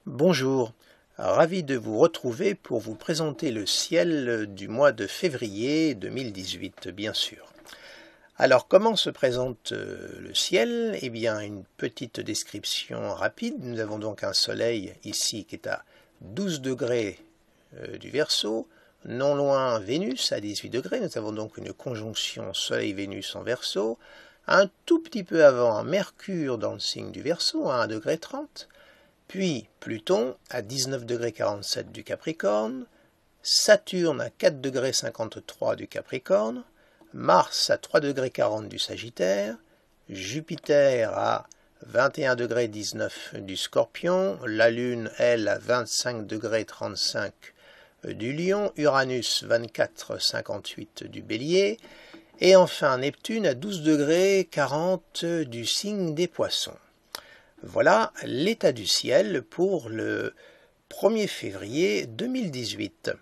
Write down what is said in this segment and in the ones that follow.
Bonjour, ravi de vous retrouver pour vous présenter le ciel du mois de février 2018, bien sûr. Alors, comment se présente le ciel? Eh bien, une petite description rapide. Nous avons donc un soleil ici qui est à 12 degrés du Verseau, non loin Vénus à 18 degrés. Nous avons donc une conjonction Soleil-Vénus en Verseau. Un tout petit peu avant, un Mercure dans le signe du Verseau à 1 degré 30. Puis Pluton à 19 degrés 47 du Capricorne, Saturne à 4 degrés 53 du Capricorne, Mars à 3 degrés 40 du Sagittaire, Jupiter à 21 degrés 19 du Scorpion, la Lune, elle, à 25 degrés 35 du Lion, Uranus 24 58 du Bélier, et enfin Neptune à 12 degrés 40 du signe des Poissons. Voilà l'état du ciel pour le 1er février 2018.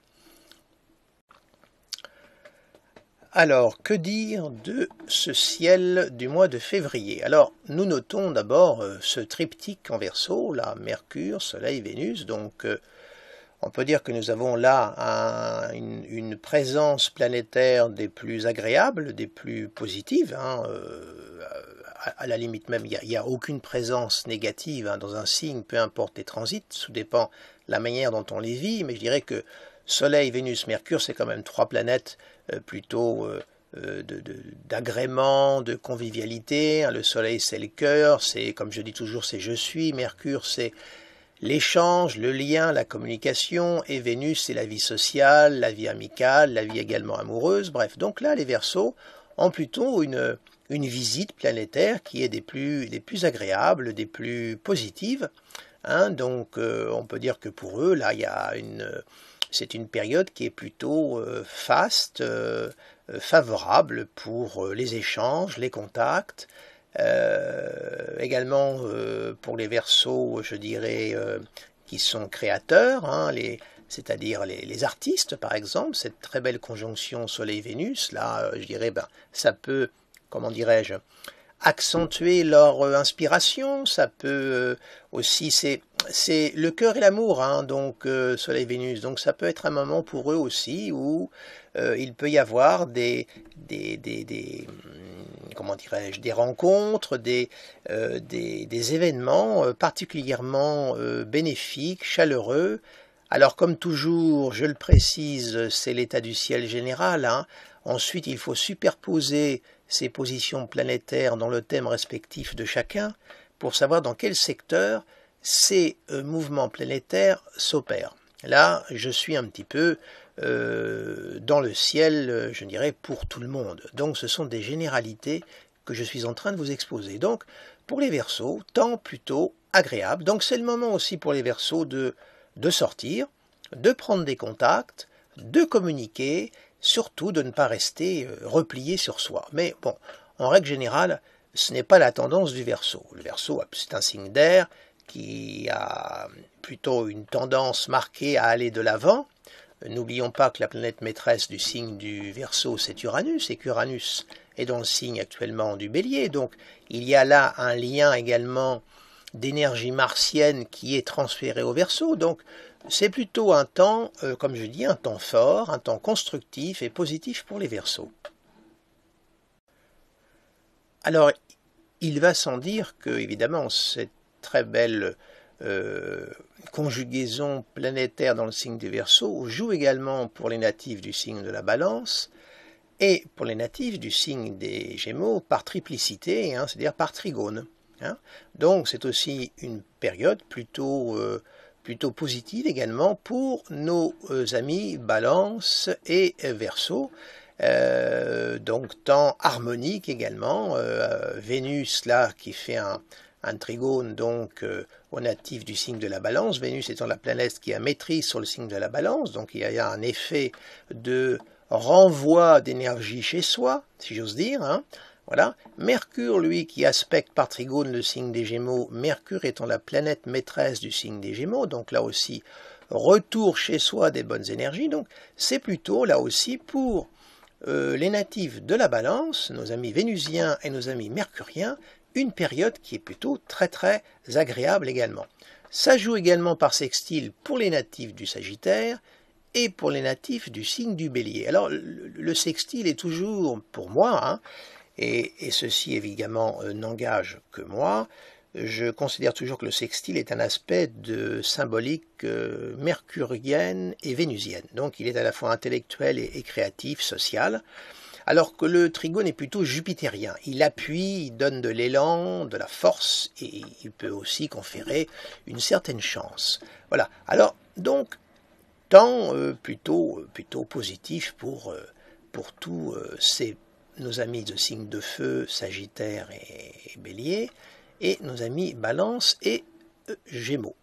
Alors, que dire de ce ciel du mois de février? Alors, nous notons d'abord ce triptyque en Verseau, là, Mercure, Soleil, Vénus, donc on peut dire que nous avons là une présence planétaire des plus agréables, des plus positives, à la limite même, il n'y a aucune présence négative dans un signe, peu importe les transits, tout dépend de la manière dont on les vit, mais je dirais que Soleil, Vénus, Mercure, c'est quand même trois planètes plutôt d'agrément, de convivialité. Le Soleil, c'est le cœur, c'est, comme je dis toujours, c'est je suis. Mercure, c'est l'échange, le lien, la communication, et Vénus, c'est la vie sociale, la vie amicale, la vie également amoureuse. Bref, donc là, les Verseaux ont plutôt une visite planétaire qui est des plus agréables, des plus positives. Donc on peut dire que pour eux, là, c'est une période qui est plutôt faste, favorable pour les échanges, les contacts. Également pour les Verseaux, je dirais, qui sont créateurs, c'est-à-dire les artistes par exemple, cette très belle conjonction Soleil-Vénus, là je dirais, ça peut, comment dirais-je, accentuer leur inspiration, ça peut aussi, c'est le cœur et l'amour, donc Soleil-Vénus, donc ça peut être un moment pour eux aussi où il peut y avoir comment dirais-je, des rencontres, des événements particulièrement bénéfiques, chaleureux. Alors comme toujours, je le précise, c'est l'état du ciel général. Ensuite, il faut superposer ces positions planétaires dans le thème respectif de chacun pour savoir dans quel secteur ces mouvements planétaires s'opèrent. Là, je suis un petit peu dans le ciel, je dirais, pour tout le monde. Donc ce sont des généralités que je suis en train de vous exposer. Donc pour les Verseaux, temps plutôt agréable. Donc c'est le moment aussi pour les Verseaux de sortir, de prendre des contacts, de communiquer, surtout de ne pas rester replié sur soi. Mais bon, en règle générale, ce n'est pas la tendance du Verseau. Le Verseau, c'est un signe d'air qui a plutôt une tendance marquée à aller de l'avant. N'oublions pas que la planète maîtresse du signe du Verseau, c'est Uranus, et qu'Uranus est dans le signe actuellement du Bélier. Donc il y a là un lien également d'énergie martienne qui est transférée au Verseau. Donc c'est plutôt un temps, comme je dis, un temps fort, un temps constructif et positif pour les Verseaux. Alors, il va sans dire que, évidemment, cette très belle conjugaison planétaire dans le signe des Verseaux joue également pour les natifs du signe de la Balance et pour les natifs du signe des Gémeaux par triplicité, c'est-à-dire par trigone. Donc c'est aussi une période plutôt positive également pour nos amis Balance et Verseau. Donc temps harmonique également, Vénus là qui fait un trigone donc au natif du signe de la Balance, Vénus étant la planète qui a maîtrise sur le signe de la Balance, donc il y a un effet de renvoi d'énergie chez soi, si j'ose dire. Voilà. Mercure, lui, qui aspecte par trigone le signe des Gémeaux, Mercure étant la planète maîtresse du signe des Gémeaux, donc là aussi, retour chez soi des bonnes énergies, donc c'est plutôt là aussi pour les natifs de la Balance, nos amis vénusiens et nos amis mercuriens, une période qui est plutôt très très agréable également. Ça joue également par sextile pour les natifs du Sagittaire et pour les natifs du signe du Bélier. Alors le sextile est toujours pour moi, hein, et ceci évidemment n'engage que moi. Je considère toujours que le sextile est un aspect de symbolique mercurienne et vénusienne. Donc il est à la fois intellectuel et créatif, social, alors que le trigone est plutôt jupitérien. Il appuie, il donne de l'élan, de la force, et il peut aussi conférer une certaine chance. Voilà. Alors, donc, temps plutôt positif pour tous nos amis de signe de feu, Sagittaire et Bélier, et nos amis Balance et Gémeaux.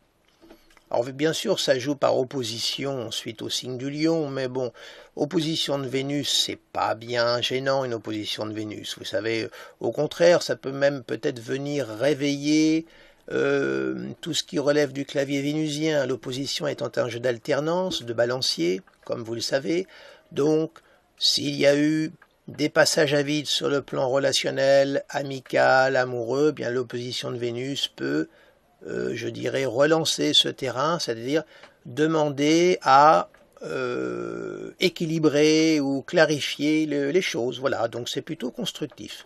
Alors bien sûr, ça joue par opposition suite au signe du Lion, mais bon, opposition de Vénus, c'est pas bien gênant une opposition de Vénus. Vous savez, au contraire, ça peut même peut-être venir réveiller tout ce qui relève du clavier vénusien, l'opposition étant un jeu d'alternance, de balancier, comme vous le savez. Donc, s'il y a eu des passages à vide sur le plan relationnel, amical, amoureux, bien l'opposition de Vénus peut, je dirais, relancer ce terrain, c'est-à-dire demander à équilibrer ou clarifier les choses. Voilà, donc c'est plutôt constructif.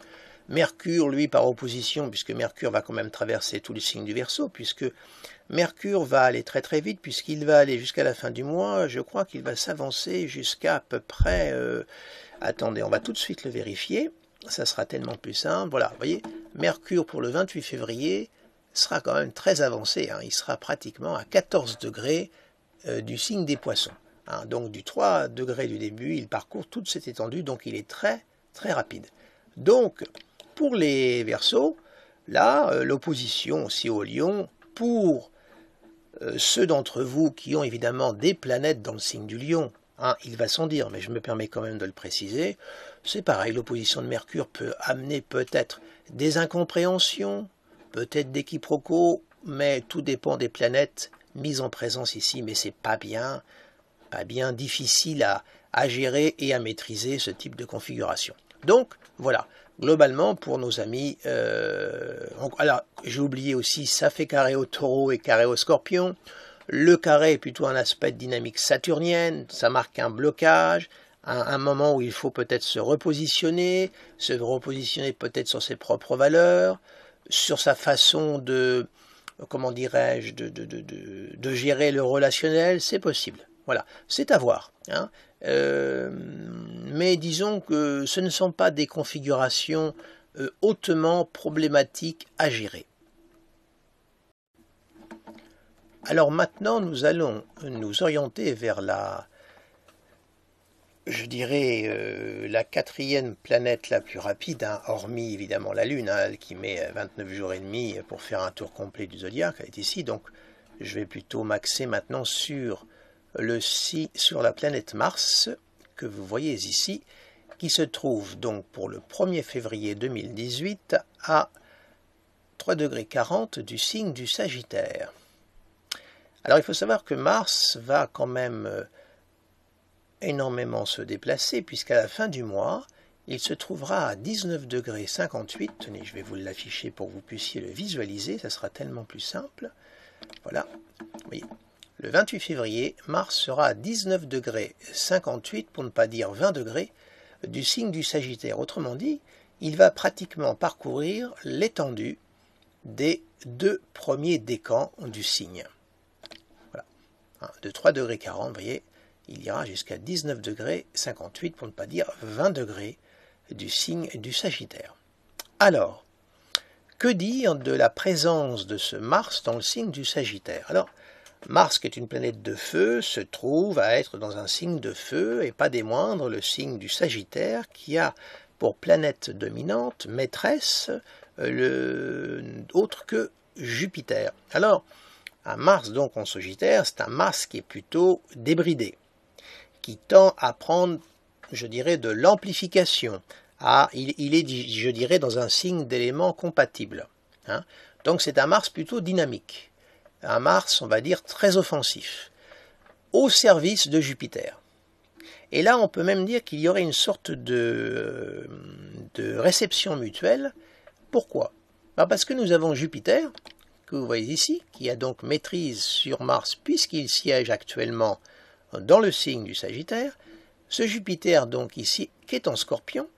Mercure, lui, par opposition, puisque Mercure va quand même traverser tous les signes du Verseau, puisque Mercure va aller très très vite, puisqu'il va aller jusqu'à la fin du mois, je crois qu'il va s'avancer jusqu'à peu près... attendez, on va tout de suite le vérifier, ça sera tellement plus simple. Voilà, vous voyez, Mercure pour le 28 février sera quand même très avancé, hein, il sera pratiquement à 14 degrés du signe des Poissons. Hein, donc du 3 degrés du début, il parcourt toute cette étendue, donc il est très très rapide. Donc, pour les Verseaux, là, l'opposition aussi au Lion, pour ceux d'entre vous qui ont évidemment des planètes dans le signe du Lion, hein, il va sans dire, mais je me permets quand même de le préciser, c'est pareil, l'opposition de Mercure peut amener peut-être des incompréhensions, peut-être des quiproquos, mais tout dépend des planètes mises en présence ici, mais c'est pas bien difficile à gérer et à maîtriser ce type de configuration. Donc, voilà, globalement, pour nos amis, alors, j'ai oublié aussi, ça fait carré au Taureau et carré au Scorpion. Le carré est plutôt un aspect de dynamique saturnienne, ça marque un blocage, un moment où il faut peut-être se repositionner peut-être sur ses propres valeurs, sur sa façon de, comment dirais-je, de gérer le relationnel, c'est possible. Voilà, c'est à voir, hein. Mais disons que ce ne sont pas des configurations hautement problématiques à gérer. Alors maintenant, nous allons nous orienter vers je dirais, la quatrième planète la plus rapide, hein, hormis évidemment la Lune, hein, qui met 29 jours et demi pour faire un tour complet du zodiaque, elle est ici, donc je vais plutôt m'axer maintenant sur la planète Mars, que vous voyez ici, qui se trouve donc pour le 1er février 2018 à 3,40 du signe du Sagittaire. Alors il faut savoir que Mars va quand même énormément se déplacer, puisqu'à la fin du mois, il se trouvera à 19,58 degrés. Tenez, je vais vous l'afficher pour que vous puissiez le visualiser, ça sera tellement plus simple. Voilà, vous voyez. Le 28 février, Mars sera à 19,58 degrés, pour ne pas dire 20 degrés, du signe du Sagittaire. Autrement dit, il va pratiquement parcourir l'étendue des 2 premiers décans du signe. Voilà. De 3,40 degrés, vous voyez, il ira jusqu'à 19,58 degrés, pour ne pas dire 20 degrés du signe du Sagittaire. Alors, que dire de la présence de ce Mars dans le signe du Sagittaire? Alors, Mars, qui est une planète de feu, se trouve à être dans un signe de feu, et pas des moindres, le signe du Sagittaire, qui a pour planète dominante, maîtresse, autre que Jupiter. Alors, un Mars donc en Sagittaire, c'est un Mars qui est plutôt débridé, qui tend à prendre, je dirais, de l'amplification. Il est, je dirais, dans un signe d'éléments compatibles. Hein. Donc c'est un Mars plutôt dynamique. Un Mars, on va dire, très offensif, au service de Jupiter. Et là, on peut même dire qu'il y aurait une sorte de réception mutuelle. Pourquoi? Parce que nous avons Jupiter, que vous voyez ici, qui a donc maîtrise sur Mars puisqu'il siège actuellement dans le signe du Sagittaire, ce Jupiter donc ici qui est en Scorpion,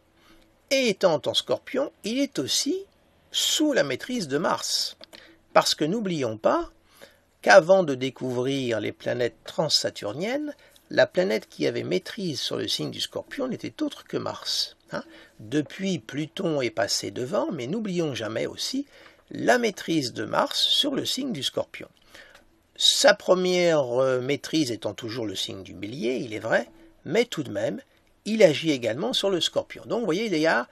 et étant en Scorpion, il est aussi sous la maîtrise de Mars. Parce que n'oublions pas qu'avant de découvrir les planètes transsaturniennes, la planète qui avait maîtrise sur le signe du Scorpion n'était autre que Mars. Depuis, Pluton est passé devant, mais n'oublions jamais aussi la maîtrise de Mars sur le signe du Scorpion. Sa première maîtrise étant toujours le signe du Bélier, il est vrai, mais tout de même, il agit également sur le Scorpion. Donc vous voyez, il y a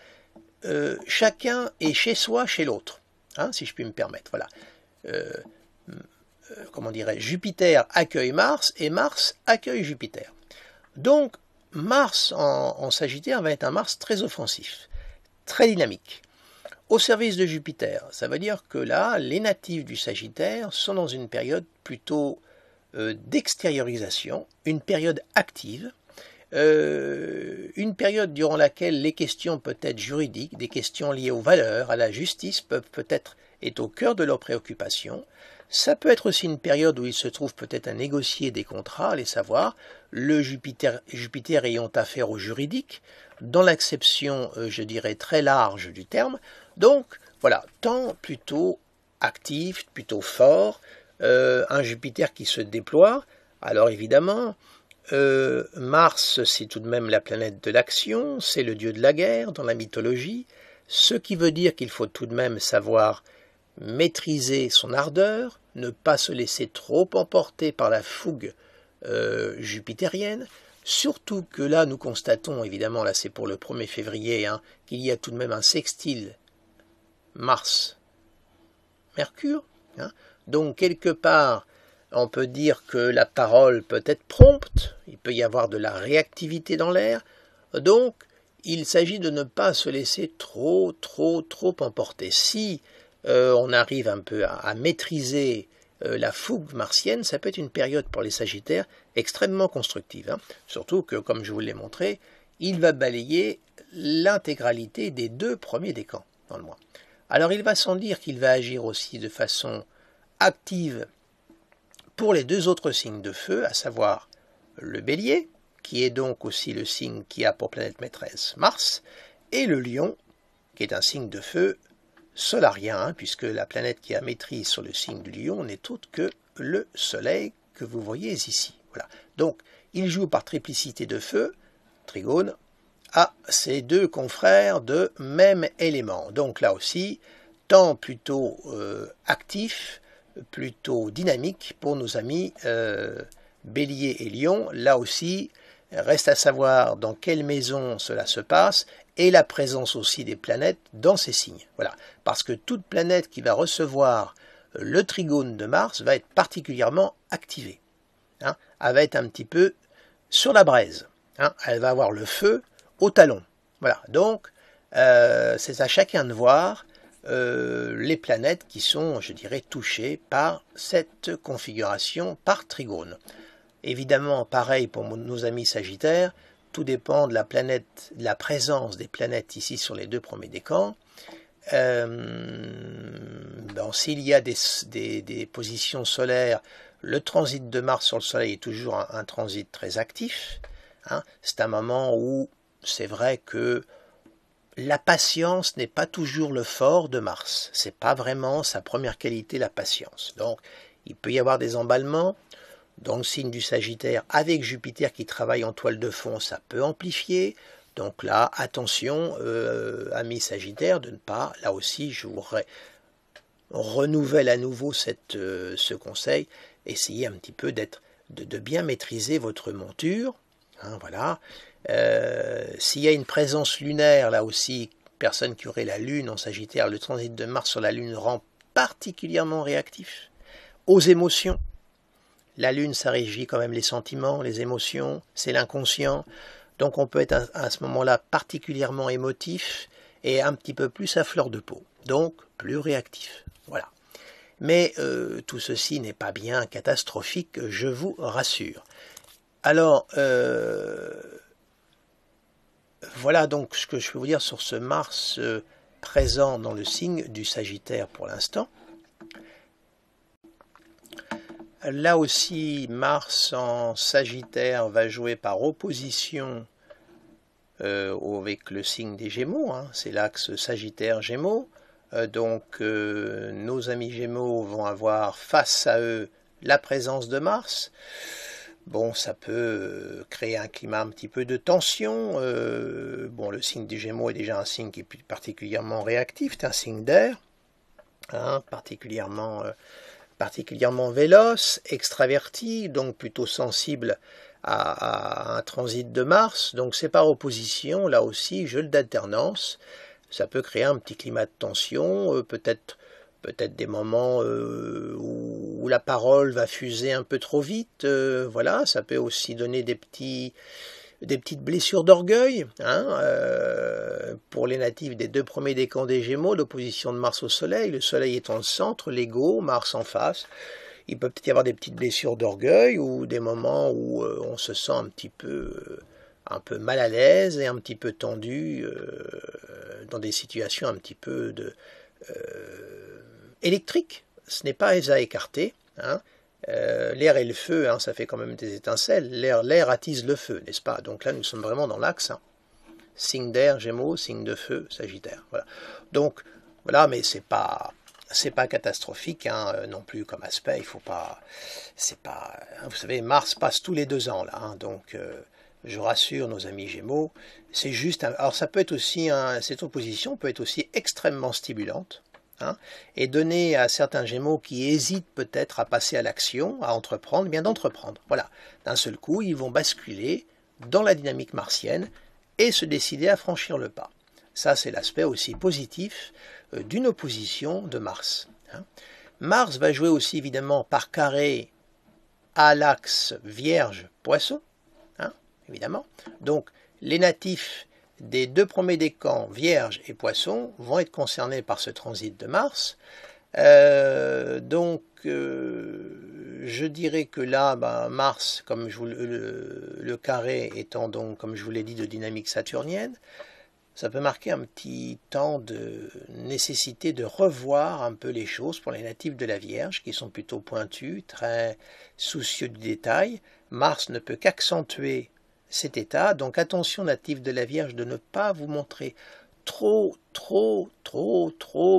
chacun est chez soi, chez l'autre, si je puis me permettre. Voilà. Comment dirais-je, Jupiter accueille Mars et Mars accueille Jupiter. Donc Mars en Sagittaire va être un Mars très offensif, très dynamique. Au service de Jupiter, ça veut dire que là, les natifs du Sagittaire sont dans une période plutôt d'extériorisation, une période active, une période durant laquelle les questions peut-être juridiques, des questions liées aux valeurs, à la justice, peuvent peut-être être au cœur de leurs préoccupations. Ça peut être aussi une période où ils se trouvent peut-être à négocier des contrats, allez savoir, le Jupiter ayant affaire au juridique, dans l'acception, je dirais, très large du terme. Donc, voilà, temps plutôt actif, plutôt fort, un Jupiter qui se déploie. Alors évidemment, Mars, c'est tout de même la planète de l'action, c'est le dieu de la guerre dans la mythologie, ce qui veut dire qu'il faut tout de même savoir maîtriser son ardeur, ne pas se laisser trop emporter par la fougue jupitérienne, surtout que là nous constatons, évidemment là c'est pour le 1er février, qu'il y a tout de même un sextile Mars-Mercure, donc quelque part on peut dire que la parole peut être prompte, il peut y avoir de la réactivité dans l'air, donc il s'agit de ne pas se laisser trop emporter. Si on arrive un peu à maîtriser la fougue martienne, ça peut être une période pour les Sagittaires extrêmement constructive. Surtout que, comme je vous l'ai montré, il va balayer l'intégralité des 2 premiers décans dans le mois. Alors il va sans dire qu'il va agir aussi de façon active pour les 2 autres signes de feu, à savoir le Bélier, qui est donc aussi le signe qui a pour planète maîtresse Mars, et le Lion, qui est un signe de feu solarien, puisque la planète qui a maîtrise sur le signe du Lion n'est autre que le Soleil que vous voyez ici. Voilà. Donc, il joue par triplicité de feu, trigone, à ces 2 confrères de même élément. Donc là aussi, temps plutôt actif, plutôt dynamique pour nos amis Bélier et Lion. Là aussi, reste à savoir dans quelle maison cela se passe, et la présence aussi des planètes dans ces signes. Voilà. Parce que toute planète qui va recevoir le trigone de Mars va être particulièrement activée. Elle va être un petit peu sur la braise. Elle va avoir le feu au talon. Voilà. Donc, c'est à chacun de voir les planètes qui sont, je dirais, touchées par cette configuration par trigone. Évidemment, pareil pour nos amis Sagittaires, tout dépend de la planète, de la présence des planètes ici sur les 2 premiers décans. S'il y a des positions solaires, le transit de Mars sur le Soleil est toujours un transit très actif. C'est un moment où c'est vrai que la patience n'est pas toujours le fort de Mars. C'est pas vraiment sa première qualité, la patience. Donc, il peut y avoir des emballements. Dans le signe du Sagittaire, avec Jupiter qui travaille en toile de fond, ça peut amplifier. Donc là, attention, amis Sagittaires, de ne pas, là aussi, je vous renouvelle à nouveau ce conseil, essayez un petit peu de bien maîtriser votre monture. Voilà. S'il y a une présence lunaire, là aussi, personne qui aurait la Lune en Sagittaire, le transit de Mars sur la Lune rend particulièrement réactif aux émotions. La Lune, ça régit quand même les sentiments, les émotions, c'est l'inconscient. Donc on peut être à ce moment-là particulièrement émotif et un petit peu plus à fleur de peau. Donc plus réactif. Voilà. Mais tout ceci n'est pas bien catastrophique, je vous rassure. Alors, voilà donc ce que je peux vous dire sur ce Mars présent dans le signe du Sagittaire pour l'instant. Là aussi, Mars en Sagittaire va jouer par opposition avec le signe des Gémeaux, hein. C'est l'axe Sagittaire-Gémeaux. Donc nos amis Gémeaux vont avoir face à eux la présence de Mars. Bon, ça peut créer un climat un petit peu de tension. Bon, le signe des Gémeaux est déjà un signe qui est particulièrement réactif, c'est un signe d'air, hein, particulièrement véloce, extraverti, donc plutôt sensible à un transit de Mars. Donc c'est par opposition, là aussi, jeu d'alternance. Ça peut créer un petit climat de tension, peut-être des moments où la parole va fuser un peu trop vite. Voilà, ça peut aussi donner des petites blessures d'orgueil, hein, pour les natifs des 2 premiers décans des Gémeaux, l'opposition de Mars au Soleil, le Soleil étant le centre, l'ego, Mars en face. Il peut peut-être y avoir des petites blessures d'orgueil ou des moments où on se sent un peu mal à l'aise et un petit peu tendu dans des situations un petit peu électriques. Ce n'est pas à écarter, hein. L'air et le feu, hein, ça fait quand même des étincelles. L'air attise le feu, n'est-ce pas? Donc là, nous sommes vraiment dans l'axe, hein. Signe d'air, Gémeaux, signe de feu, Sagittaire. Voilà. Donc, voilà, mais c'est pas catastrophique, hein, non plus comme aspect. Il faut pas. Vous savez, Mars passe tous les 2 ans, là. Hein, donc, je rassure nos amis Gémeaux. C'est juste. Alors, ça peut être aussi. Cette opposition peut être aussi extrêmement stimulante. Hein, et donner à certains Gémeaux qui hésitent peut-être à passer à l'action, à entreprendre, bien d'entreprendre. Voilà, d'un seul coup, ils vont basculer dans la dynamique martienne et se décider à franchir le pas. Ça, c'est l'aspect aussi positif d'une opposition de Mars. Hein. Mars va jouer aussi évidemment par carré à l'axe Vierge-Poisson, hein, évidemment. Donc, les natifs des 2 premiers décans, Vierge et Poisson, vont être concernés par ce transit de Mars. Donc, je dirais que là, Mars, comme le carré étant donc, comme je vous l'ai dit, de dynamique saturnienne, ça peut marquer un petit temps de nécessité de revoir un peu les choses pour les natifs de la Vierge, qui sont plutôt pointus, très soucieux du détail. Mars ne peut qu'accentuer cet état, donc attention natifs de la Vierge de ne pas vous montrer trop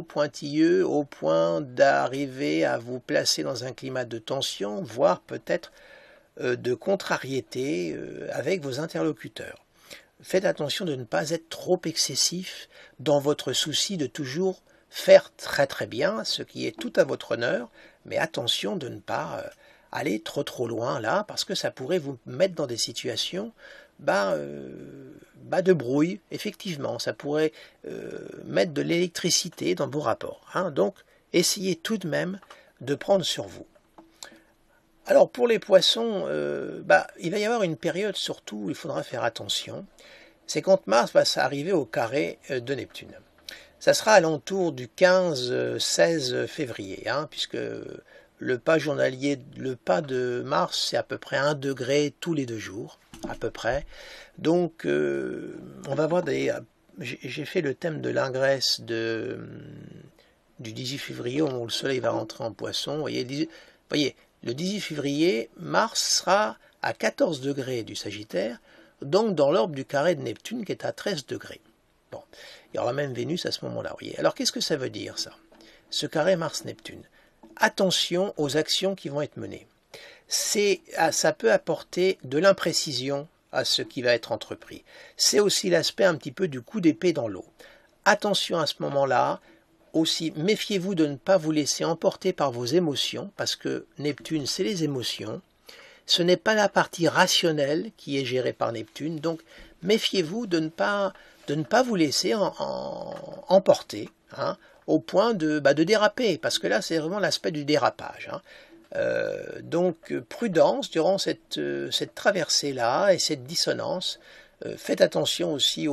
pointilleux au point d'arriver à vous placer dans un climat de tension, voire peut-être de contrariété avec vos interlocuteurs. Faites attention de ne pas être trop excessif dans votre souci de toujours faire très bien, ce qui est tout à votre honneur, mais attention de ne pas aller trop loin là, parce que ça pourrait vous mettre dans des situations de brouille, effectivement, ça pourrait mettre de l'électricité dans vos rapports. Hein. Donc, essayez tout de même de prendre sur vous. Alors, pour les poissons, il va y avoir une période surtout où il faudra faire attention. C'est quand Mars va s'arriver au carré de Neptune. Ça sera à l'entour du 15-16 février, hein, puisque le pas journalier, le pas de Mars, c'est à peu près 1 degré tous les 2 jours, à peu près. Donc, on va voir j'ai fait le thème de l'ingresse du 18 février, où le soleil va rentrer en poisson. Vous voyez, le 18 février, Mars sera à 14 degrés du Sagittaire, donc dans l'orbe du carré de Neptune qui est à 13 degrés. Bon, il y aura même Vénus à ce moment-là. Voyez. Alors, qu'est-ce que ça veut dire, ça? Ce carré Mars-Neptune. Attention aux actions qui vont être menées. Ça peut apporter de l'imprécision à ce qui va être entrepris. C'est aussi l'aspect un petit peu du coup d'épée dans l'eau. Attention à ce moment-là, aussi méfiez-vous de ne pas vous laisser emporter par vos émotions, parce que Neptune, c'est les émotions. Ce n'est pas la partie rationnelle qui est gérée par Neptune, donc méfiez-vous de ne pas vous laisser emporter, hein, au point de déraper, parce que là c'est vraiment l'aspect du dérapage. Hein. Donc prudence durant cette traversée-là et cette dissonance. Faites attention aussi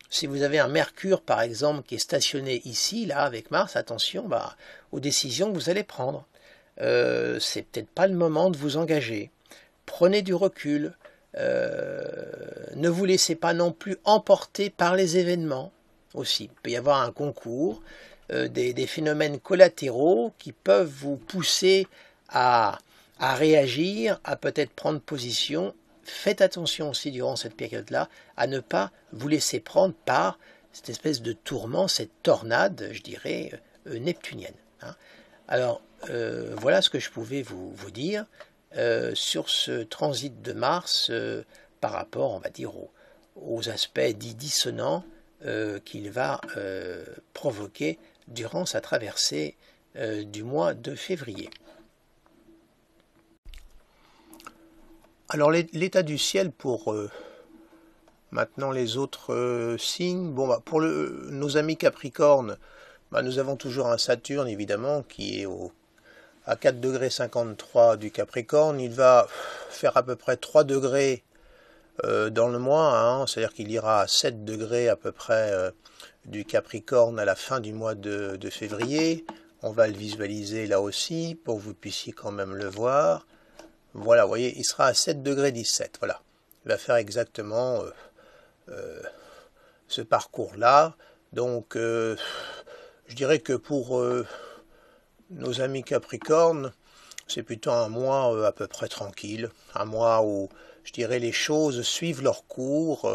si vous avez un Mercure par exemple qui est stationné ici, là avec Mars, attention aux décisions que vous allez prendre. C'est peut-être pas le moment de vous engager. Prenez du recul. Ne vous laissez pas non plus emporter par les événements aussi. Il peut y avoir un concours, des phénomènes collatéraux qui peuvent vous pousser à à réagir, à peut-être prendre position. Faites attention aussi durant cette période-là à ne pas vous laisser prendre par cette espèce de tourment, cette tornade, je dirais, neptunienne. Hein. Alors, voilà ce que je pouvais vous dire sur ce transit de Mars par rapport, on va dire, aux aspects dits dissonants qu'il va provoquer durant sa traversée du mois de février. Alors l'état du ciel pour maintenant les autres signes, bon bah, pour nos amis Capricorne, bah, nous avons toujours un Saturne évidemment qui est à 4 degrés 53 du Capricorne. Il va faire à peu près 3 degrés dans le mois, hein, c'est-à-dire qu'il ira à 7 degrés à peu près du Capricorne à la fin du mois de février. On va le visualiser là aussi pour que vous puissiez quand même le voir. Voilà, vous voyez, il sera à 7 degrés 17. Voilà, il va faire exactement ce parcours-là. Donc, je dirais que pour nos amis Capricorne, c'est plutôt un mois à peu près tranquille. Un mois où, je dirais, les choses suivent leur cours,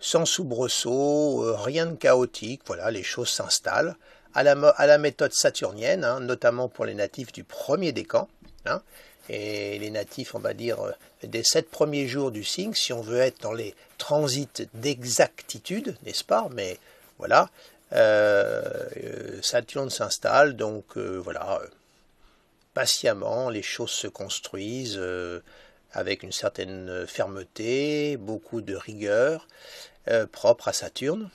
sans soubresaut, rien de chaotique. Voilà, les choses s'installent à la méthode saturnienne, hein, notamment pour les natifs du premier décan. Hein, et les natifs, on va dire, des 7 premiers jours du signe, si on veut être dans les transits d'exactitude, n'est-ce pas? Mais voilà, Saturne s'installe, donc voilà, patiemment, les choses se construisent avec une certaine fermeté, beaucoup de rigueur, propre à Saturne.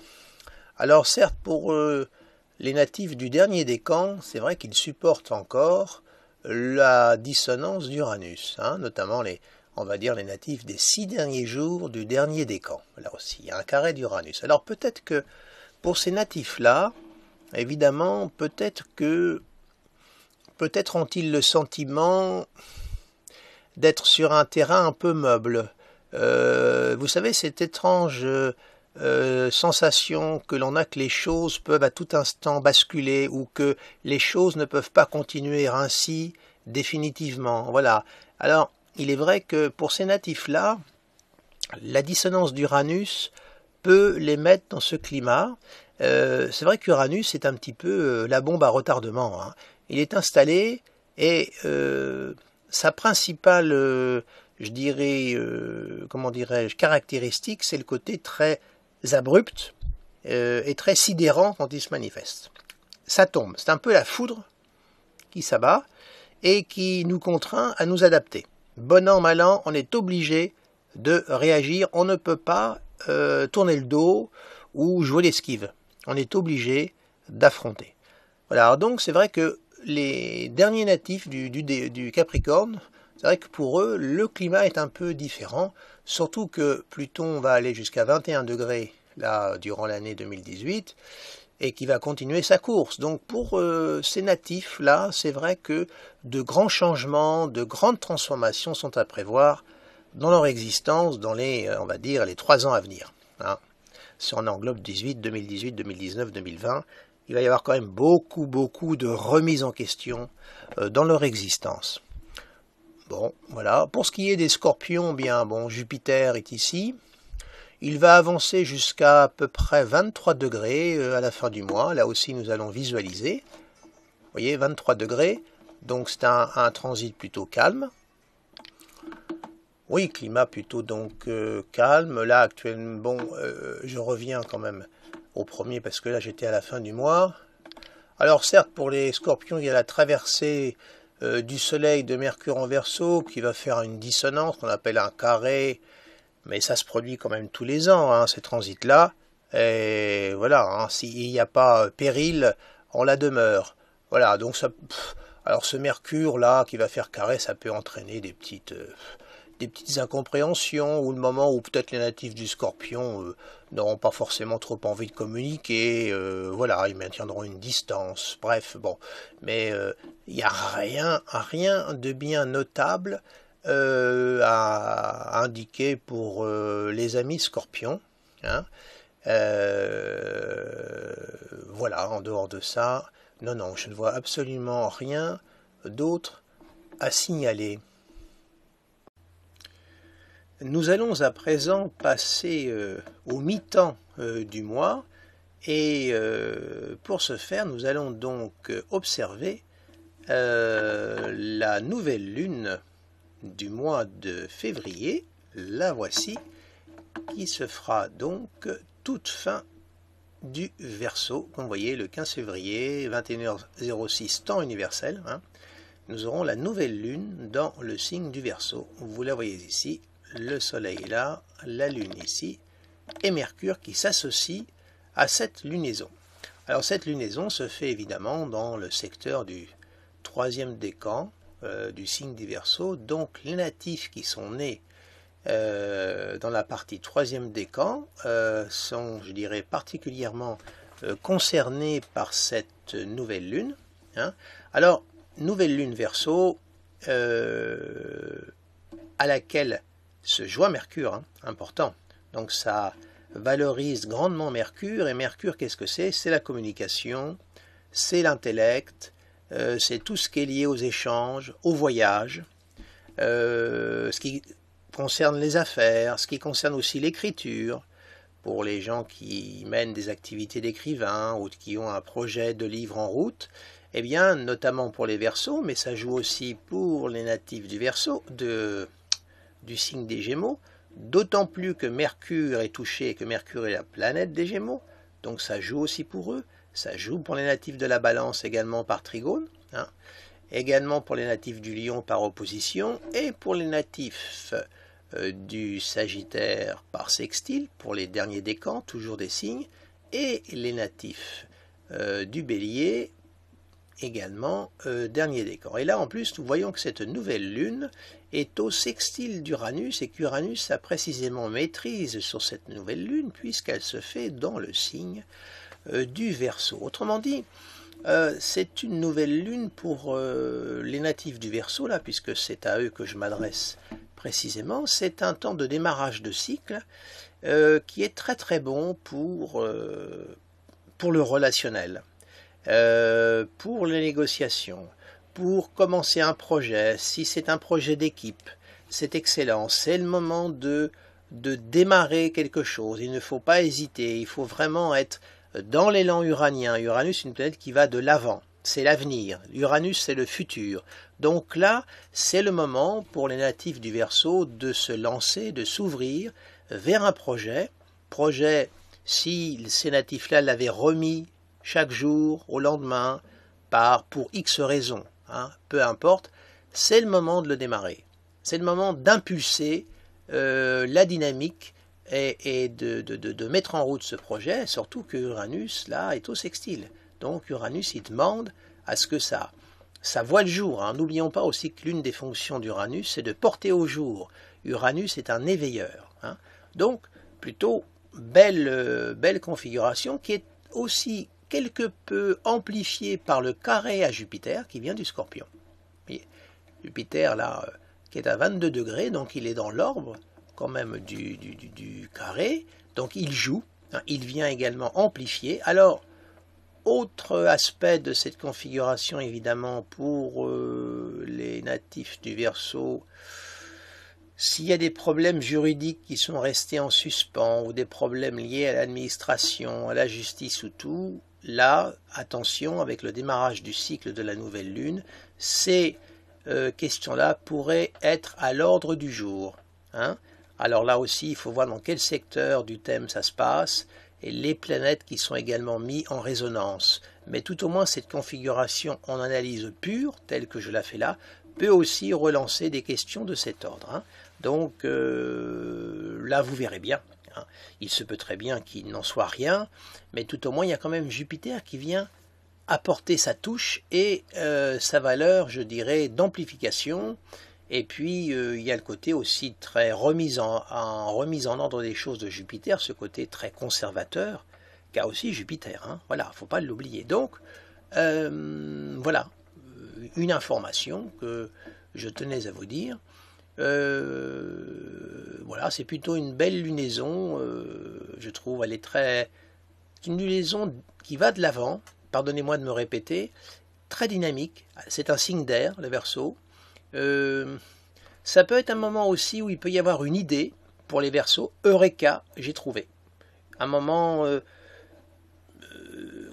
Alors certes, pour les natifs du dernier décan, c'est vrai qu'ils supportent encore la dissonance d'Uranus, hein, notamment on va dire les natifs des 6 derniers jours du dernier décan. Là aussi, il y a un carré d'Uranus. Alors peut-être que pour ces natifs-là, évidemment, peut-être ont-ils le sentiment d'être sur un terrain un peu meuble. Vous savez, cette étrange sensation que l'on a que les choses peuvent à tout instant basculer ou que les choses ne peuvent pas continuer ainsi définitivement. Voilà. Alors, il est vrai que pour ces natifs-là, la dissonance d'Uranus peut les mettre dans ce climat. C'est vrai qu'Uranus est un petit peu la bombe à retardement. Hein. Il est installé et sa principale, je dirais, comment dirais-je, caractéristique, c'est le côté très abrupt et très sidérant quand il se manifeste. Ça tombe, c'est un peu la foudre qui s'abat et qui nous contraint à nous adapter. Bon an, mal an, on est obligé de réagir, on ne peut pas tourner le dos ou jouer l'esquive. On est obligé d'affronter. Voilà, alors donc c'est vrai que les derniers natifs du Capricorne, c'est vrai que pour eux, le climat est un peu différent, surtout que Pluton va aller jusqu'à 21 degrés là, durant l'année 2018 et qui va continuer sa course. Donc pour ces natifs-là, c'est vrai que de grands changements, de grandes transformations sont à prévoir dans leur existence dans les, on va dire, les 3 ans à venir. Hein. Si on englobe 2018, 2019, 2020, il va y avoir quand même beaucoup de remises en question dans leur existence. Bon, voilà. Pour ce qui est des scorpions, bien, bon, Jupiter est ici. Il va avancer jusqu'à à peu près 23 degrés à la fin du mois. Là aussi, nous allons visualiser. Vous voyez, 23 degrés. Donc, c'est un transit plutôt calme. Oui, climat plutôt donc calme. Là, actuellement, bon, je reviens quand même au premier parce que là, j'étais à la fin du mois. Alors, certes, pour les scorpions, il y a la traversée du soleil de Mercure en Verseau qui va faire une dissonance qu'on appelle un carré. Mais ça se produit quand même tous les ans, hein, ces transits-là. Et voilà, hein, s'il n'y a pas péril, on la demeure. Voilà, donc ça. Alors ce Mercure-là qui va faire carré, ça peut entraîner des petites incompréhensions, ou le moment où peut-être les natifs du Scorpion n'auront pas forcément trop envie de communiquer. Voilà, ils maintiendront une distance. Bref, bon. Mais il n'y a rien de bien notable à indiquer pour les amis Scorpions. Hein. Voilà, en dehors de ça, non, je ne vois absolument rien d'autre à signaler. Nous allons à présent passer au mi-temps du mois et pour ce faire, nous allons donc observer la nouvelle lune du mois de février, la voici, qui se fera donc toute fin du Verseau. Comme vous voyez, le 15 février, 21h06, temps universel, hein, nous aurons la nouvelle lune dans le signe du Verseau. Vous la voyez ici, le soleil est là, la lune ici, et Mercure qui s'associe à cette lunaison. Alors cette lunaison se fait évidemment dans le secteur du troisième décan du signe du Verseau. Donc les natifs qui sont nés dans la partie troisième décan sont, je dirais, particulièrement concernés par cette nouvelle lune. Hein. Alors, nouvelle lune Verseau à laquelle se joint Mercure, hein, important. Donc ça valorise grandement Mercure, et Mercure, qu'est-ce que c'est? C'est la communication, c'est l'intellect, c'est tout ce qui est lié aux échanges, aux voyages, ce qui concerne les affaires, ce qui concerne aussi l'écriture, pour les gens qui mènent des activités d'écrivain ou qui ont un projet de livre en route, eh bien, notamment pour les Verseaux, mais ça joue aussi pour les natifs du Verseau, du signe des Gémeaux, d'autant plus que Mercure est touché et que Mercure est la planète des Gémeaux, donc ça joue aussi pour eux, ça joue pour les natifs de la Balance également par trigone, hein, également pour les natifs du Lion par opposition, et pour les natifs du Sagittaire par sextile, pour les derniers décans, toujours des signes, et les natifs du Bélier également dernier décan. Et là en plus nous voyons que cette nouvelle lune est au sextile d'Uranus et qu'Uranus a précisément maîtrise sur cette nouvelle lune puisqu'elle se fait dans le signe du Verseau. Autrement dit, c'est une nouvelle lune pour les natifs du Verseau, là, puisque c'est à eux que je m'adresse précisément. C'est un temps de démarrage de cycle qui est très très bon pour le relationnel. Pour les négociations, pour commencer un projet, si c'est un projet d'équipe, c'est excellent, c'est le moment de démarrer quelque chose, il ne faut pas hésiter, il faut vraiment être dans l'élan uranien. Uranus est une planète qui va de l'avant, c'est l'avenir, Uranus c'est le futur, donc là c'est le moment pour les natifs du Verseau de se lancer, de s'ouvrir vers un projet, si ces natifs-là l'avaient remis chaque jour, au lendemain, pour X raisons, hein, peu importe, c'est le moment de le démarrer. C'est le moment d'impulser la dynamique et de mettre en route ce projet, surtout que Uranus, là, est au sextile. Donc Uranus, il demande à ce que ça voit le jour. Hein. N'oublions pas aussi que l'une des fonctions d'Uranus, c'est de porter au jour. Uranus est un éveilleur. Hein. Donc, plutôt belle configuration qui est aussi quelque peu amplifié par le carré à Jupiter qui vient du Scorpion. Jupiter là qui est à 22 degrés, donc il est dans l'ordre quand même du carré, donc il joue, hein, il vient également amplifier. Alors, autre aspect de cette configuration évidemment pour les natifs du Verseau, s'il y a des problèmes juridiques qui sont restés en suspens ou des problèmes liés à l'administration, à la justice ou tout, là, attention, avec le démarrage du cycle de la nouvelle lune, ces questions-là pourraient être à l'ordre du jour. Hein. Alors là aussi, il faut voir dans quel secteur du thème ça se passe et les planètes qui sont également mises en résonance. Mais tout au moins, cette configuration en analyse pure, telle que je la fais là, peut aussi relancer des questions de cet ordre. Hein. Donc là, vous verrez bien. Hein. Il se peut très bien qu'il n'en soit rien, mais tout au moins, il y a quand même Jupiter qui vient apporter sa touche et sa valeur, je dirais, d'amplification. Et puis, il y a le côté aussi très remise en ordre des choses de Jupiter, ce côté très conservateur qu'a aussi Jupiter. Hein. Voilà, il ne faut pas l'oublier. Donc, voilà, une information que je tenais à vous dire. Voilà, c'est plutôt une belle lunaison, je trouve, elle est c'est une lunaison qui va de l'avant, pardonnez-moi de me répéter, très dynamique, c'est un signe d'air, le Verseau, Ça peut être un moment aussi où il peut y avoir une idée pour les Verseaux. Eureka, j'ai trouvé. Un moment,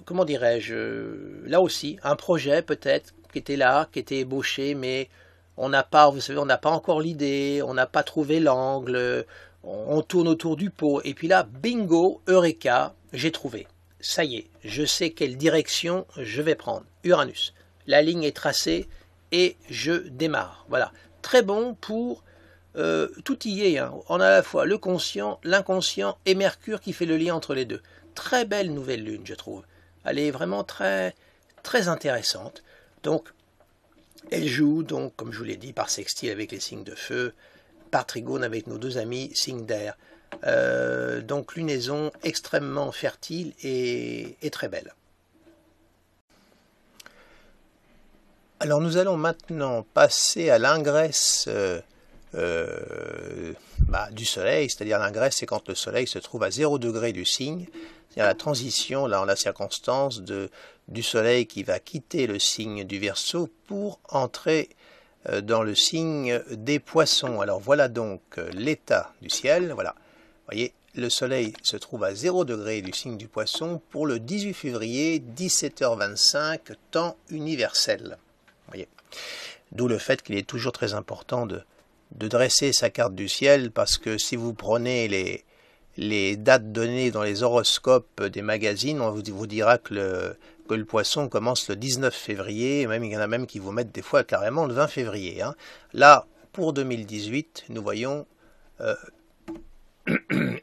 comment dirais-je, là aussi, un projet peut-être qui était là, qui était ébauché, mais on n'a pas, vous savez, on n'a pas encore l'idée, on n'a pas trouvé l'angle, on tourne autour du pot, et puis là, bingo, Eureka, j'ai trouvé. Ça y est, je sais quelle direction je vais prendre. Uranus. La ligne est tracée et je démarre. Voilà. Très bon pour tout y est. Hein. On a à la fois le conscient, l'inconscient et Mercure qui fait le lien entre les deux. Très belle nouvelle lune, je trouve. Elle est vraiment très, très intéressante. Donc, elle joue, donc, comme je vous l'ai dit, par sextile avec les signes de feu, par trigone avec nos deux amis, signes d'air. Donc, lunaison extrêmement fertile et très belle. Alors, nous allons maintenant passer à l'ingresse du Soleil, c'est-à-dire l'ingresse, c'est quand le Soleil se trouve à 0 degré du signe, c'est-à-dire la transition, là, en la circonstance du Soleil qui va quitter le signe du Verseau pour entrer dans le signe des Poissons. Alors voilà donc l'état du ciel, voilà, vous voyez, le Soleil se trouve à 0 degré du signe du Poisson pour le 18 février, 17h25, temps universel. Voyez. D'où le fait qu'il est toujours très important de dresser sa carte du ciel, parce que si vous prenez les dates données dans les horoscopes des magazines, on vous dira que le Poisson commence le 19 février, même il y en a même qui vous mettent des fois carrément le 20 février. Hein. Là, pour 2018, nous voyons,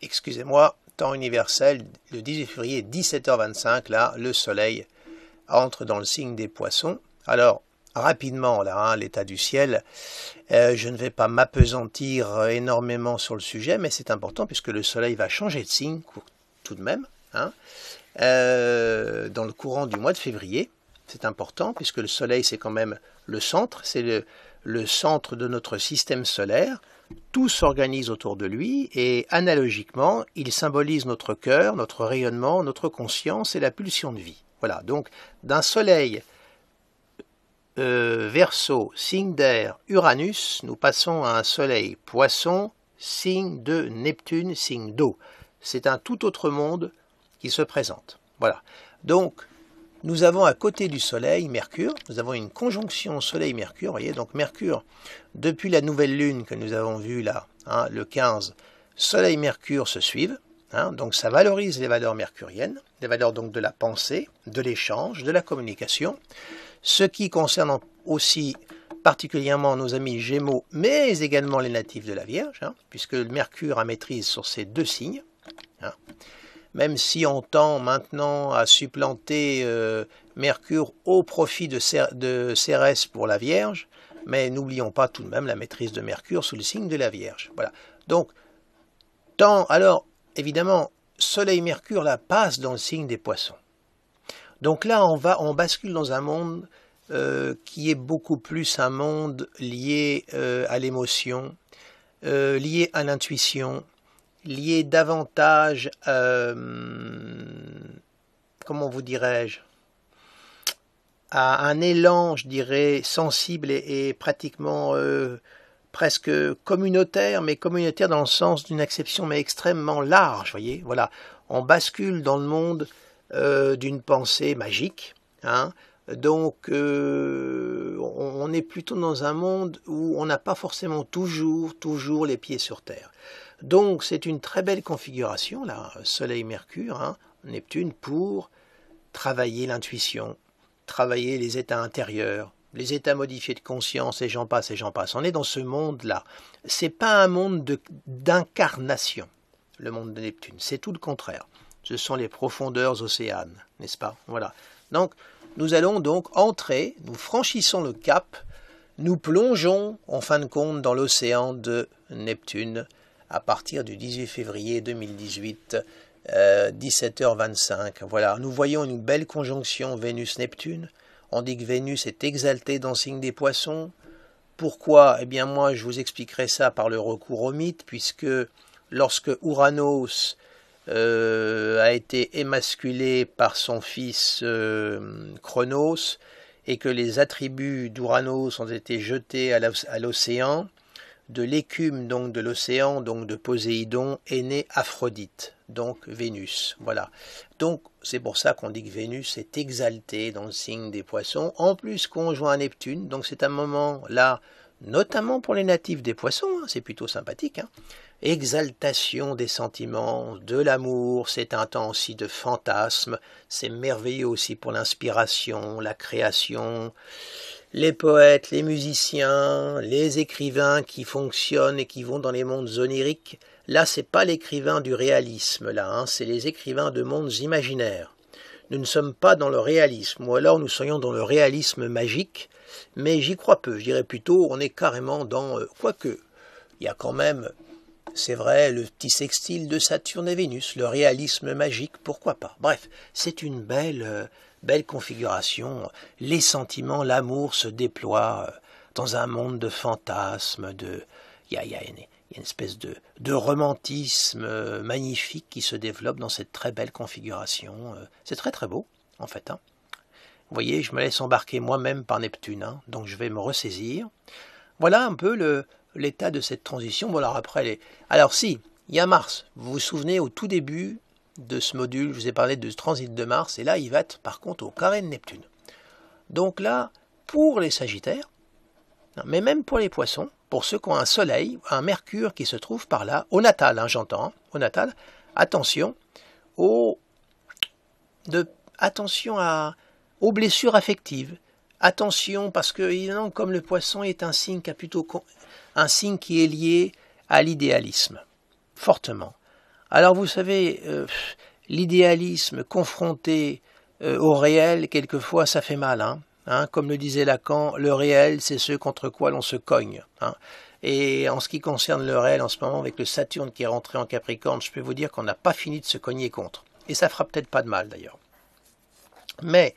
excusez-moi, temps universel, le 18 février, 17h25, là, le Soleil entre dans le signe des Poissons. Alors, rapidement, là, hein, l'état du ciel, je ne vais pas m'apesantir énormément sur le sujet, mais c'est important puisque le Soleil va changer de signe tout de même, hein, dans le courant du mois de février. C'est important puisque le Soleil, c'est quand même le centre, c'est le centre de notre système solaire. Tout s'organise autour de lui et analogiquement, il symbolise notre cœur, notre rayonnement, notre conscience et la pulsion de vie. Voilà, donc d'un Soleil Verseau, signe d'air, Uranus, nous passons à un Soleil Poisson, signe de Neptune, signe d'eau. C'est un tout autre monde qui se présente. Voilà. Donc, nous avons à côté du Soleil Mercure, nous avons une conjonction Soleil-Mercure, voyez, donc Mercure, depuis la nouvelle lune que nous avons vue là, hein, le 15, Soleil-Mercure se suivent, hein, donc ça valorise les valeurs mercuriennes, les valeurs donc de la pensée, de l'échange, de la communication, ce qui concerne aussi particulièrement nos amis Gémeaux, mais également les natifs de la Vierge, hein, puisque le Mercure a maîtrise sur ces deux signes. Hein. Même si on tend maintenant à supplanter Mercure au profit de Cérès pour la Vierge, mais n'oublions pas tout de même la maîtrise de Mercure sous le signe de la Vierge. Voilà. Donc, alors, évidemment, Soleil-Mercure là passe dans le signe des Poissons. Donc là, on bascule dans un monde qui est beaucoup plus un monde lié à l'émotion, lié à l'intuition, lié davantage, comment vous dirais-je, à un élan, je dirais, sensible et pratiquement presque communautaire, mais communautaire dans le sens d'une acception mais extrêmement large, voyez, voilà. On bascule dans le monde d'une pensée magique, hein. Donc on est plutôt dans un monde où on n'a pas forcément toujours les pieds sur terre. Donc c'est une très belle configuration, là, Soleil-Mercure, hein, Neptune, pour travailler l'intuition, travailler les états intérieurs, les états modifiés de conscience, et j'en passe, et j'en passe. On est dans ce monde-là. C'est pas un monde d'incarnation, le monde de Neptune, c'est tout le contraire. Ce sont les profondeurs océanes, n'est-ce pas? Voilà. Donc, nous allons donc entrer, nous franchissons le cap, nous plongeons, en fin de compte, dans l'océan de Neptune, à partir du 18 février 2018, 17h25. Voilà, nous voyons une belle conjonction Vénus-Neptune. On dit que Vénus est exaltée dans le signe des Poissons. Pourquoi? Eh bien, moi, je vous expliquerai ça par le recours au mythe, puisque lorsque Ouranos a été émasculé par son fils Chronos, et que les attributs d'Ouranos ont été jetés à l'océan, de l'écume donc de l'océan, donc de Poséidon, est née Aphrodite, donc Vénus. Voilà. Donc c'est pour ça qu'on dit que Vénus est exaltée dans le signe des Poissons, en plus conjoint à Neptune. Donc c'est un moment là, notamment pour les natifs des Poissons, hein, c'est plutôt sympathique. Hein. Exaltation des sentiments, de l'amour, c'est un temps aussi de fantasme, c'est merveilleux aussi pour l'inspiration, la création. Les poètes, les musiciens, les écrivains qui fonctionnent et qui vont dans les mondes oniriques, là c'est pas l'écrivain du réalisme, là, hein, c'est les écrivains de mondes imaginaires. Nous ne sommes pas dans le réalisme, ou alors nous serions dans le réalisme magique, mais j'y crois peu, je dirais plutôt on est carrément dans, quoique, il y a quand même, c'est vrai, le petit sextile de Saturne et Vénus, le réalisme magique, pourquoi pas. Bref, c'est une belle configuration, les sentiments, l'amour se déploie dans un monde de fantasmes, il y a une espèce de romantisme magnifique qui se développe dans cette très belle configuration. C'est très très beau, en fait. Hein. Vous voyez, je me laisse embarquer moi-même par Neptune, hein, donc je vais me ressaisir. Voilà un peu l'état de cette transition. Bon, alors après, alors si, il y a Mars. Vous vous souvenez, au tout début de ce module, je vous ai parlé de ce transit de Mars, et là, il va être par contre au carré de Neptune. Donc là, pour les Sagittaires, mais même pour les Poissons, pour ceux qui ont un Soleil, un Mercure qui se trouve par là, au natal, hein, j'entends, hein, au natal, attention aux blessures affectives. Attention, parce que évidemment, comme le Poisson est un signe un signe qui est lié à l'idéalisme, fortement. Alors vous savez, l'idéalisme confronté au réel, quelquefois ça fait mal. Hein, comme le disait Lacan, le réel c'est ce contre quoi l'on se cogne. Hein. Et en ce qui concerne le réel en ce moment, avec le Saturne qui est rentré en Capricorne, je peux vous dire qu'on n'a pas fini de se cogner contre. Et ça fera peut-être pas de mal d'ailleurs. Mais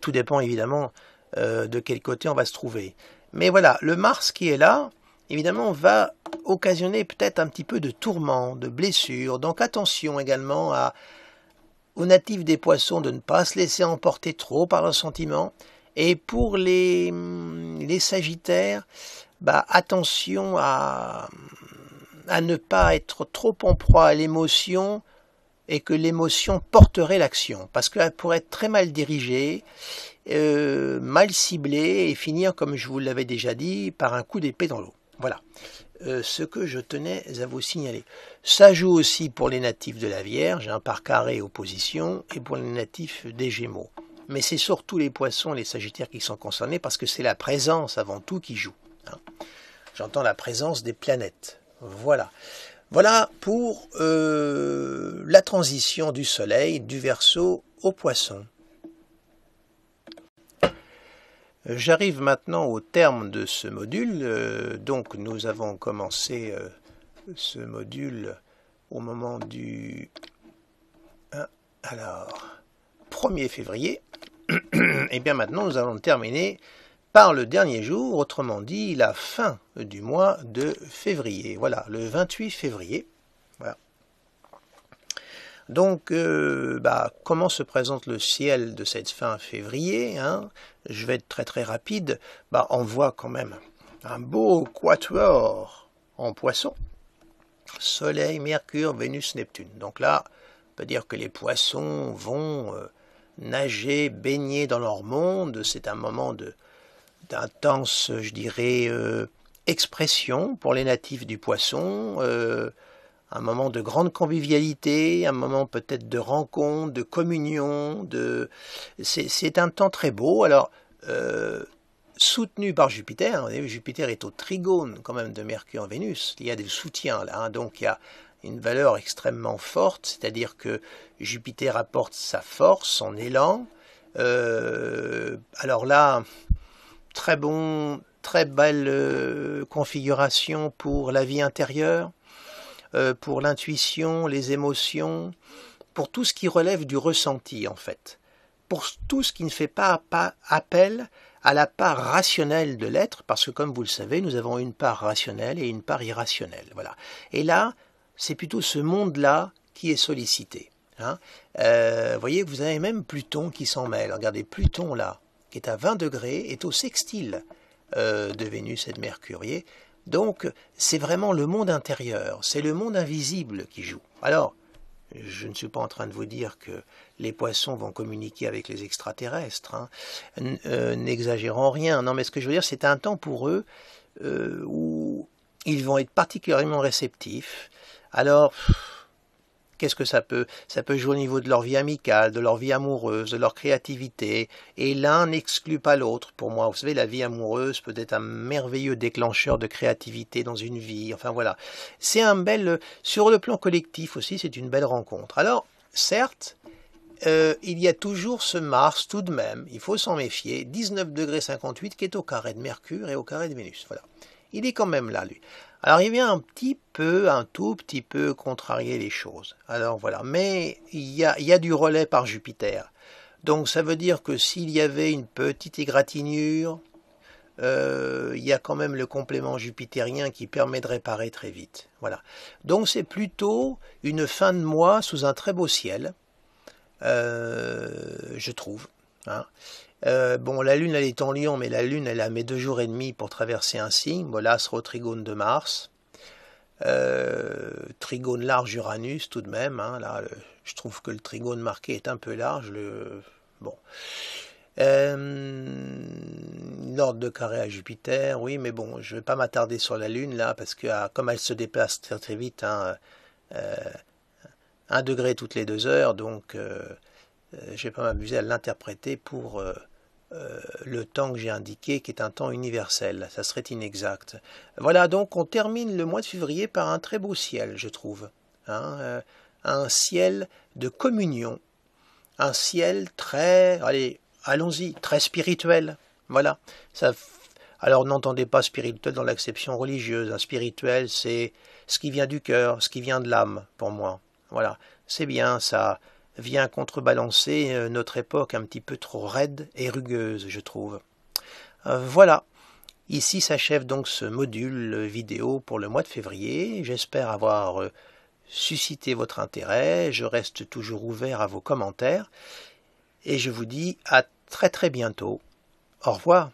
tout dépend évidemment de quel côté on va se trouver. Mais voilà, le Mars qui est là, évidemment, va occasionner peut-être un petit peu de tourments, de blessures. Donc attention également aux natifs des Poissons de ne pas se laisser emporter trop par leurs sentiments. Et pour les Sagittaires, attention à ne pas être trop en proie à l'émotion et que l'émotion porterait l'action. Parce qu'elle pourrait être très mal dirigée, mal ciblée et finir, comme je vous l'avais déjà dit, par un coup d'épée dans l'eau. Voilà ce que je tenais à vous signaler. Ça joue aussi pour les natifs de la Vierge, par carré opposition, et pour les natifs des Gémeaux. Mais c'est surtout les Poissons, les Sagittaires qui sont concernés, parce que c'est la présence avant tout qui joue. Hein. J'entends la présence des planètes. Voilà. Voilà pour la transition du Soleil, du Verseau au Poisson. J'arrive maintenant au terme de ce module. Donc nous avons commencé ce module au moment du 1er février. Et bien maintenant nous allons terminer par le dernier jour, autrement dit la fin du mois de février. Voilà, le 28 février. Voilà. Donc, comment se présente le ciel de cette fin février, hein? Je vais être très très rapide. On voit quand même un beau quatuor en Poisson. Soleil, Mercure, Vénus, Neptune. Donc là, on peut dire que les Poissons vont nager, baigner dans leur monde. C'est un moment d'intense, je dirais, expression pour les natifs du Poisson. Un moment de grande convivialité, un moment peut-être de rencontre, de communion, c'est un temps très beau. Alors, soutenu par Jupiter, vous avez vu, Jupiter est au trigone quand même de Mercure-Vénus, il y a des soutiens là, hein, donc il y a une valeur extrêmement forte, c'est-à-dire que Jupiter apporte sa force, son élan. Alors là, très belle configuration pour la vie intérieure, pour l'intuition, les émotions, pour tout ce qui relève du ressenti en fait, pour tout ce qui ne fait pas appel à la part rationnelle de l'être, parce que comme vous le savez, nous avons une part rationnelle et une part irrationnelle. Voilà. Et là, c'est plutôt ce monde-là qui est sollicité. Hein. Voyez que vous avez même Pluton qui s'en mêle. Regardez, Pluton là, qui est à 20 degrés, est au sextile de Vénus et de Mercure. Voyez, Donc, c'est vraiment le monde intérieur, c'est le monde invisible qui joue. Alors, je ne suis pas en train de vous dire que les poissons vont communiquer avec les extraterrestres, hein. N'exagérons rien. Non, mais ce que je veux dire, c'est un temps pour eux où ils vont être particulièrement réceptifs. Alors, qu'est-ce que ça peut? Ça peut jouer au niveau de leur vie amicale, de leur vie amoureuse, de leur créativité. Et l'un n'exclut pas l'autre. Pour moi, vous savez, la vie amoureuse peut être un merveilleux déclencheur de créativité dans une vie. Enfin voilà. C'est un bel... Sur le plan collectif aussi, c'est une belle rencontre. Alors, certes, il y a toujours ce Mars tout de même. Il faut s'en méfier. 19 degrés 58 qui est au carré de Mercure et au carré de Vénus. Voilà. Il est quand même là, lui. Alors il vient un tout petit peu contrarier les choses. Alors voilà, mais il y a du relais par Jupiter. Donc ça veut dire que s'il y avait une petite égratignure, il y a quand même le complément jupitérien qui permet de réparer très vite. Voilà. Donc c'est plutôt une fin de mois sous un très beau ciel, je trouve. Hein. Bon, la Lune, elle est en Lion, mais la Lune, elle a mis 2 jours et demi pour traverser un signe. Bon, là, sera au trigone de Mars. Trigone large Uranus, tout de même. Hein, là, je trouve que le trigone marqué est un peu large. Bon. L'ordre de carré à Jupiter, oui, mais bon, je ne vais pas m'attarder sur la Lune, là, parce que comme elle se déplace très très vite, hein, 1 degré toutes les 2 heures, donc je ne vais pas m'amuser à l'interpréter pour... le temps que j'ai indiqué, qui est un temps universel, ça serait inexact. Voilà, donc on termine le mois de février par un très beau ciel, je trouve. Hein, un ciel de communion, un ciel très, allez, allons-y, très spirituel. Voilà. Ça, alors n'entendez pas spirituel dans l'acception religieuse. Un spirituel, c'est ce qui vient du cœur, ce qui vient de l'âme, pour moi. Voilà, c'est bien ça. Vient contrebalancer notre époque un petit peu trop raide et rugueuse, je trouve. Voilà, ici s'achève donc ce module vidéo pour le mois de février. J'espère avoir suscité votre intérêt. Je reste toujours ouvert à vos commentaires. Et je vous dis à très très bientôt. Au revoir.